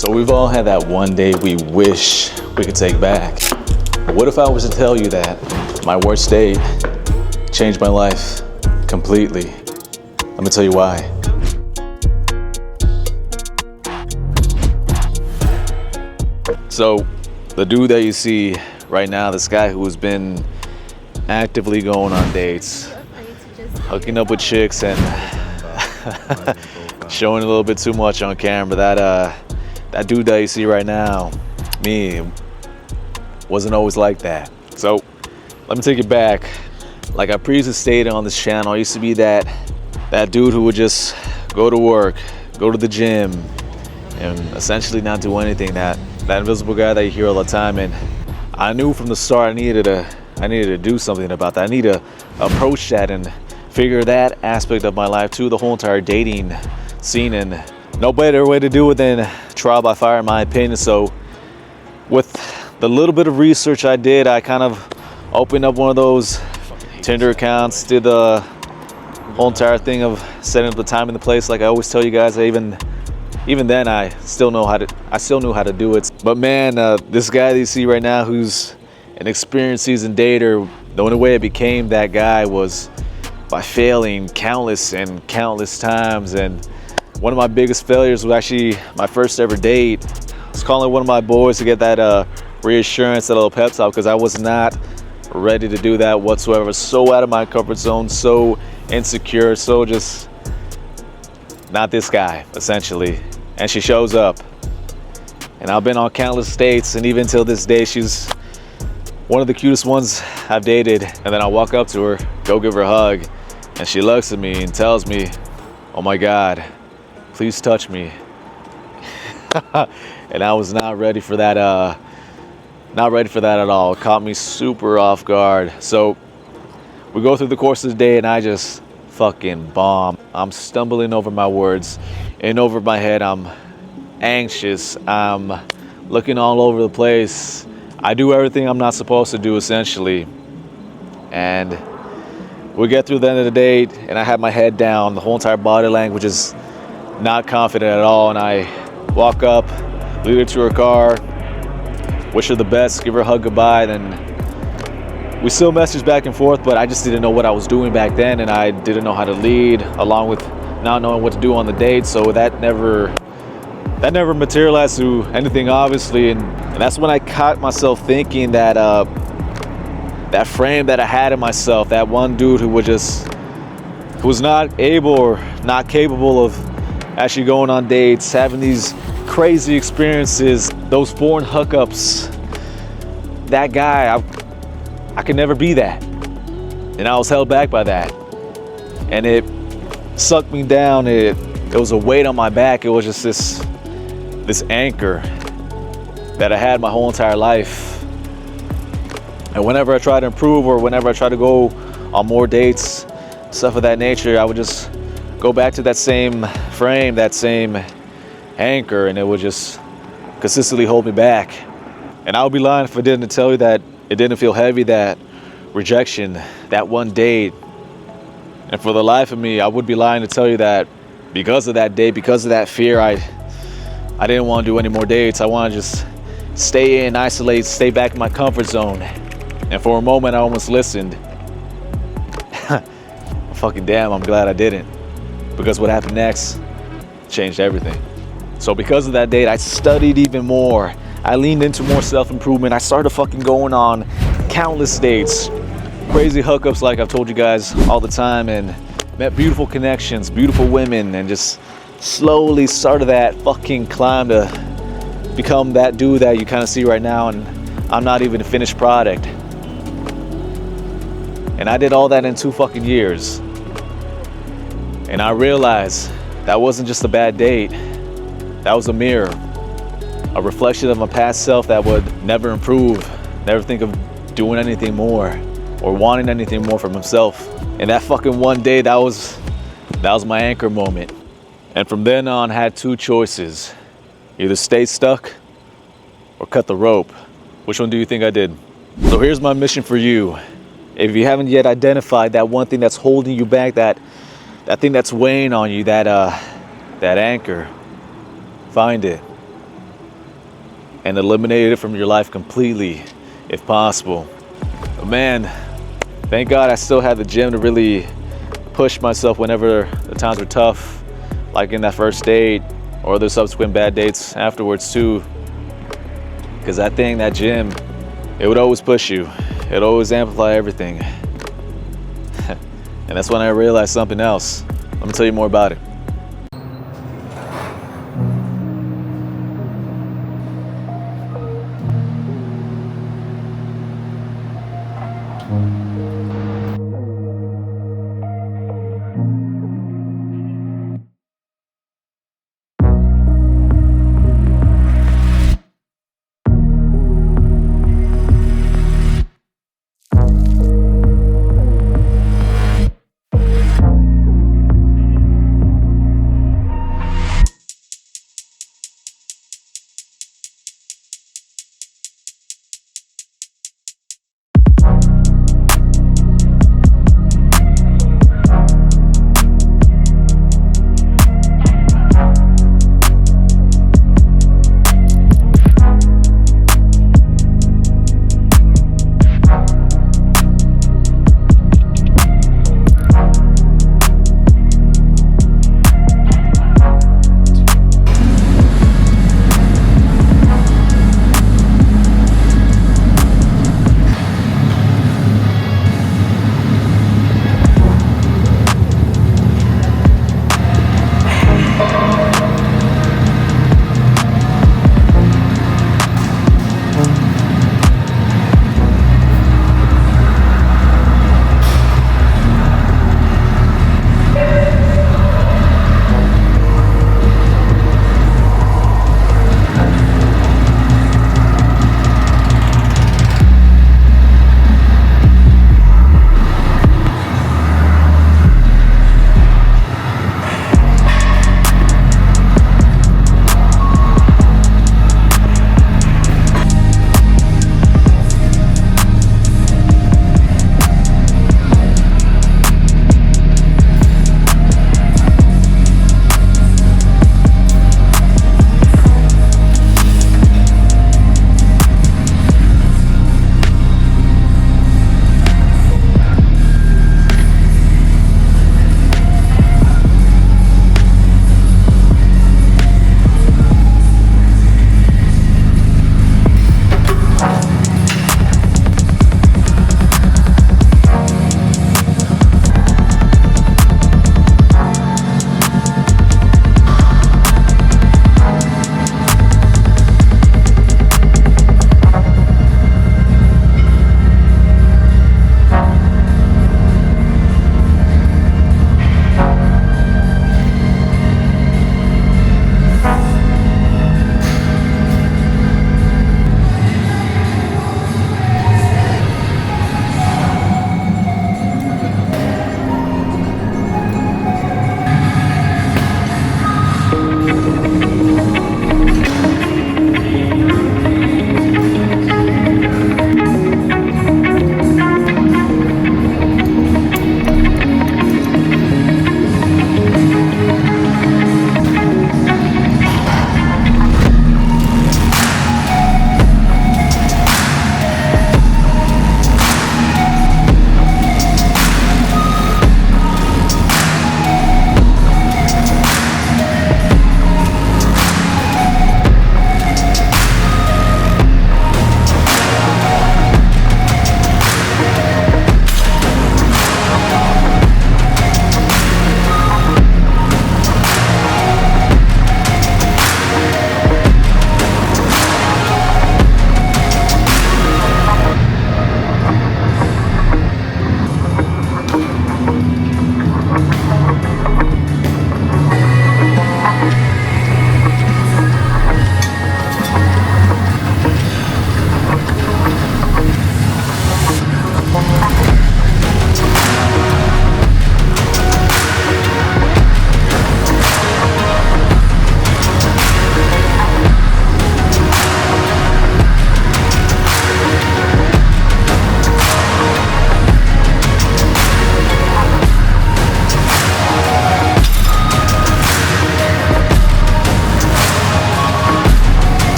So we've all had that one day we wish we could take back. But what if I was to tell you that my worst date changed my life completely? Let me tell you why. So the dude that you see right now, this guy who's been actively going on dates, hooking up with chicks and showing a little bit too much on camera, that dude that you see right now, me, wasn't always like that. So let me take it back. Like I previously stated on this channel, I used to be that dude who would just go to work, go to the gym, and essentially not do anything. That invisible guy that you hear all the time. And I knew from the start I needed to do something about that. I need to approach that and figure that aspect of my life too, the whole entire dating scene, and no better way to do it than trial by fire, in my opinion. So with the little bit of research I did, I kind of opened up one of those Tinder accounts, did the whole entire thing of setting up the time and the place. Like I always tell you guys, even then I still knew how to do it. But man, this guy that you see right now, who's an experienced seasoned dater, the only way I became that guy was by failing countless times. And one of my biggest failures was actually my first ever date. I was calling one of my boys to get that reassurance, that little pep talk, because I was not ready to do that whatsoever. So out of my comfort zone, so insecure, so just not this guy, essentially. And she shows up, and I've been on countless dates, and even till this day, she's one of the cutest ones I've dated. And then I walk up to her, go give her a hug, and she looks at me and tells me, "Oh my God, please touch me." And I was not ready for that. Not ready for that at all. It caught me super off guard. So we go through the course of the day, and I just fucking bomb. I'm stumbling over my words and over my head. I'm anxious. I'm looking all over the place. I do everything I'm not supposed to do, essentially. And we get through the end of the date, and I have my head down. The whole entire body language is not confident at all. And I walk up, lead her to her car, wish her the best, give her a hug goodbye. Then we still message back and forth, but I just didn't know what I was doing back then, and I didn't know how to lead, along with not knowing what to do on the date. So that never materialized to anything, obviously. And that's when I caught myself thinking that that frame that I had in myself, that one dude who was not able or not capable of actually going on dates, having these crazy experiences, those foreign hookups, that guy, I could never be that. And I was held back by that. And it sucked me down. It was a weight on my back. It was just this anchor that I had my whole entire life. And whenever I try to improve, or whenever I try to go on more dates, stuff of that nature, I would just go back to that same frame, that same anchor, and it would just consistently hold me back. And I would be lying if I didn't tell you that it didn't feel heavy, that rejection, that one date. And for the life of me, I would be lying to tell you that because of that date, because of that fear, I didn't want to do any more dates. I want to just stay in, isolate, stay back in my comfort zone. And for a moment, I almost listened. Fucking damn, I'm glad I didn't. Because what happened next changed everything. So because of that date, I studied even more. I leaned into more self-improvement. I started fucking going on countless dates, crazy hookups like I've told you guys all the time, and met beautiful connections, beautiful women, and just slowly started that fucking climb to become that dude that you kind of see right now. And I'm not even a finished product. And I did all that in 2 fucking years. And I realized that wasn't just a bad date. That was a mirror, a reflection of my past self that would never improve, never think of doing anything more or wanting anything more from himself. And that fucking one day, that was my anchor moment. And from then on, I had 2 choices: either stay stuck or cut the rope. Which one do you think I did? So here's my mission for you. If you haven't yet identified that one thing that's holding you back, that thing that's weighing on you, that anchor, find it. and eliminate it from your life completely if possible. But man, thank God I still had the gym to really push myself whenever the times were tough, like in that first date or the subsequent bad dates afterwards too. Because that gym, it would always push you. It always amplify everything. And that's when I realized something else. Let me tell you more about it.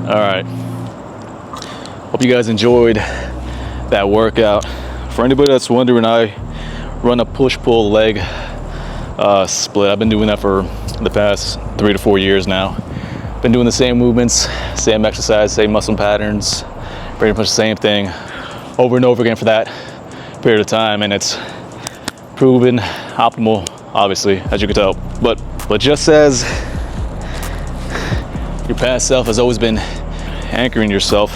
All right. Hope you guys enjoyed that workout. For anybody that's wondering, I run a push-pull leg split. I've been doing that for the past 3 to 4 years now. Been doing the same movements, same exercise, same muscle patterns, pretty much the same thing over and over again for that period of time, and it's proven optimal, obviously, as you can tell. But just as your past self has always been anchoring yourself,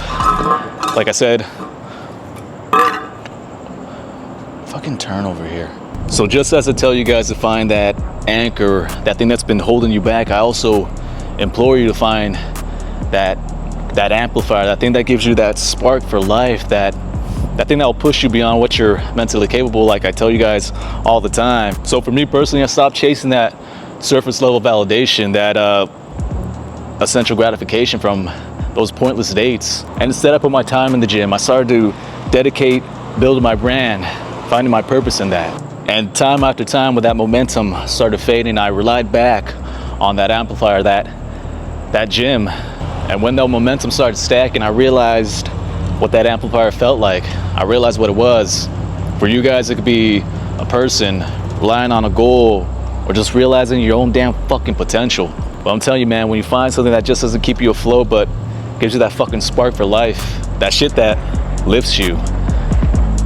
like I said, fucking turn over here. So just as I tell you guys to find that anchor, that thing that's been holding you back, I also implore you to find that amplifier, that thing that gives you that spark for life, that thing that will push you beyond what you're mentally capable, like I tell you guys all the time. So for me personally, I stopped chasing that surface level validation, that essential gratification from those pointless dates. And instead I put my time in the gym. I started to dedicate building my brand, finding my purpose in that. And time after time, when that momentum started fading, I relied back on that amplifier, that gym. And when that momentum started stacking, I realized what that amplifier felt like. I realized what it was. For you guys, it could be a person relying on a goal, or just realizing your own damn fucking potential. But I'm telling you, man, when you find something that just doesn't keep you afloat, but gives you that fucking spark for life, that shit that lifts you,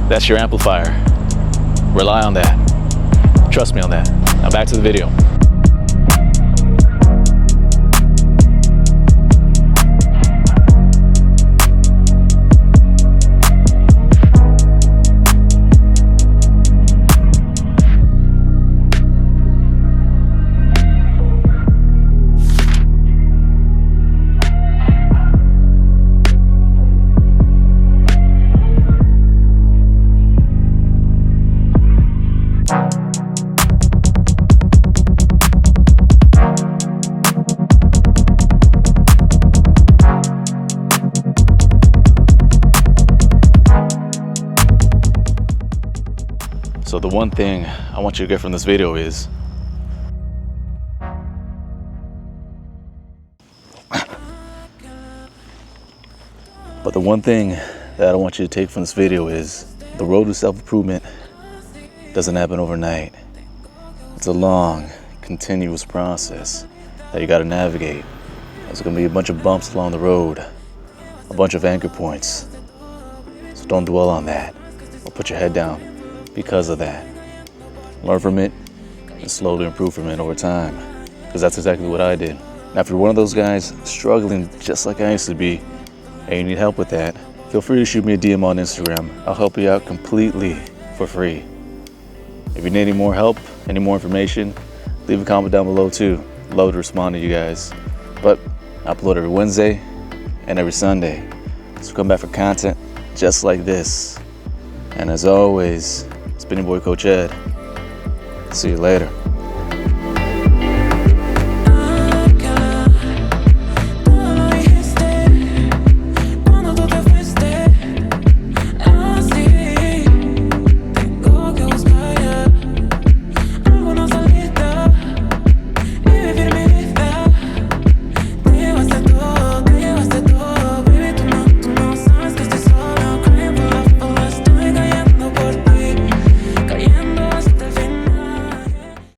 that's your amplifier. Rely on that. Trust me on that. Now back to the video. So the one thing I want you to get from this video is the road to self-improvement doesn't happen overnight. It's a long, continuous process that you got to navigate. There's going to be a bunch of bumps along the road, a bunch of anchor points. So don't dwell on that or put your head down because of that. Learn from it and slowly improve from it over time, because that's exactly what I did. Now, if you're one of those guys struggling just like I used to be, and you need help with that, feel free to shoot me a DM on Instagram. I'll help you out completely for free. If you need any more help, any more information, leave a comment down below too. Love to respond to you guys. But I upload every Wednesday and every Sunday, so come back for content just like this. And as always, it's been your boy Coach Ed. See you later.